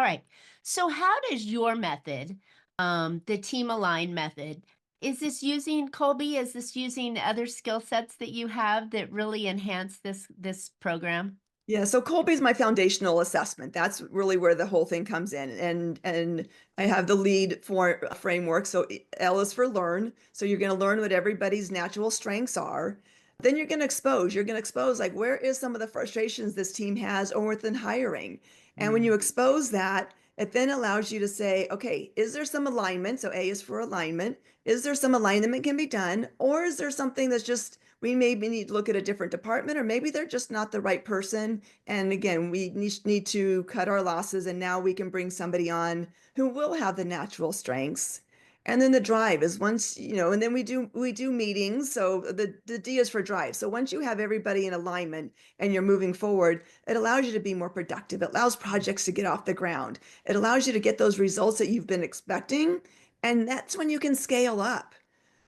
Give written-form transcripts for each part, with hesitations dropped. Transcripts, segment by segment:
right. So how does your method, the TeamAlign method, is this using Kolbe? Is this using other skill sets that you have that really enhance this program? Yeah, so Colby's my foundational assessment. That's really where the whole thing comes in. And I have the lead for framework. So L is for learn. So you're going to learn what everybody's natural strengths are. Then you're going to expose. You're going to expose like where is some of the frustrations this team has or within hiring. And when you Mm. expose that, it then allows you to say, okay, is there some alignment? So A is for alignment. Is there some alignment that can be done? Or is there something that's just we maybe need to look at a different department, or maybe they're just not the right person. And again, we need to cut our losses, and now we can bring somebody on who will have the natural strengths. And then the drive is once, and then we do meetings. So the D is for drive. So once you have everybody in alignment and you're moving forward, it allows you to be more productive. It allows projects to get off the ground. It allows you to get those results that you've been expecting. And that's when you can scale up.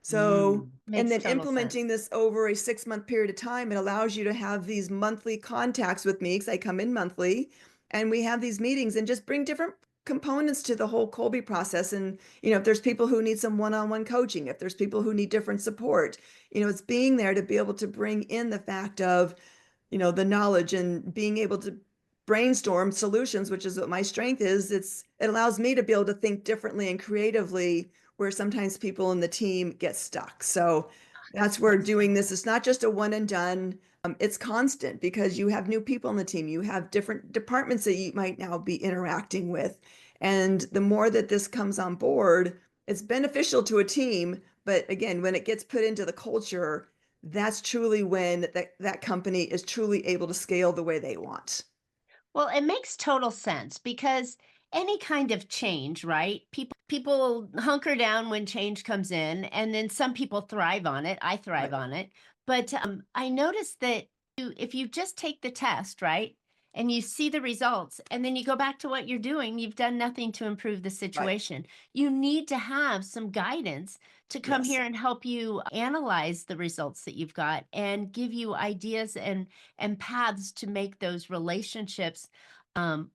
So, and Makes then total implementing sense. this over a 6 month period of time, it allows you to have these monthly contacts with me because I come in monthly and we have these meetings and just bring different components to the whole Colby process. And, if there's people who need some one-on-one coaching, if there's people who need different support, it's being there to be able to bring in the fact of, the knowledge and being able to brainstorm solutions, which is what my strength is. It allows me to be able to think differently and creatively where sometimes people in the team get stuck. So that's where That's doing this, it's not just a one and done. It's constant because you have new people in the team. You have different departments that you might now be interacting with. And the more that this comes on board, it's beneficial to a team. But again, when it gets put into the culture, that's truly when that company is truly able to scale the way they want. Well, it makes total sense because any kind of change, right? People hunker down when change comes in, and then some people thrive on it. I thrive Right. on it. But I noticed that if you just take the test, right, and you see the results, and then you go back to what you're doing, you've done nothing to improve the Right. situation. You need to have some guidance to come Yes. here and help you analyze the results that you've got and give you ideas and paths to make those relationships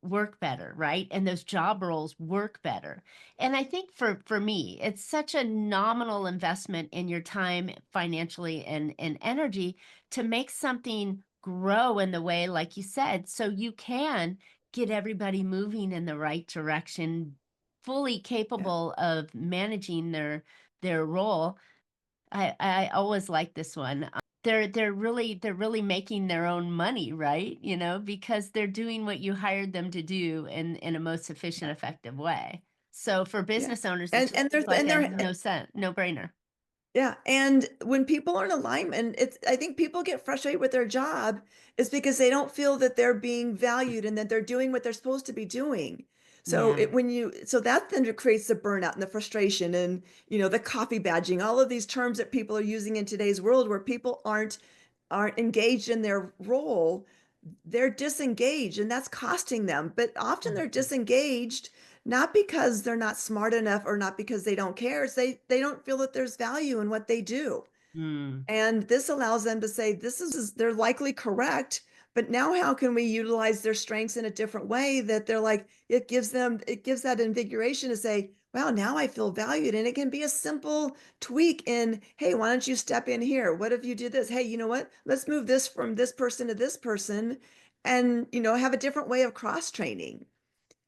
work better, right? And those job roles work better. And I think for me, it's such a nominal investment in your time financially and energy to make something grow in the way, like you said, so you can get everybody moving in the right direction, fully Yeah. capable of managing their role. I always like this one. They're really making their own money, right? Because they're doing what you hired them to do in a most efficient, Yeah. effective way. So for Yeah. business owners, it And just and seems there's like and a there no brainer. Yeah, and when people are in alignment, I think people get frustrated with their job is because they don't feel that they're being valued and that they're doing what they're supposed to be doing. So Yeah. so that then creates the burnout and the frustration and the coffee badging, all of these terms that people are using in today's world where people aren't engaged in their role, they're disengaged and that's costing them. But often they're Mhm. disengaged not because they're not smart enough or not because they don't care. It's they don't feel that there's value in what they do. Mm. And this allows them to say, this is, they're likely correct, but now how can we utilize their strengths in a different way that they're like, it gives that invigoration to say, wow, now I feel valued. And it can be a simple tweak in, hey, why don't you step in here? What if you do this? Hey, you know what? Let's move this from this person to this person and, have a different way of cross training.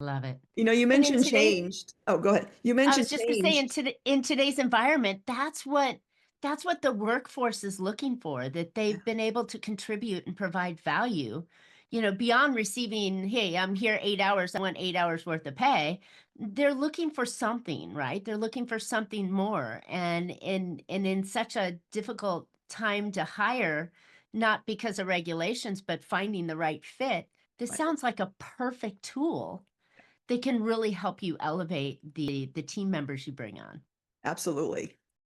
Love it. You And in mentioned today's changed. Oh, go ahead. You I mentioned was just gonna say changed. in today's environment, that's what the workforce is looking for, that Yeah, they've been able to contribute and provide value, beyond receiving, hey, I'm here 8 hours, I want 8 hours worth of pay. They're looking for something, right? They're looking for something more. And in such a difficult time to hire, not because of regulations, but finding the right fit, this right. sounds like a perfect tool. They can really help you elevate the team members you bring on. Absolutely.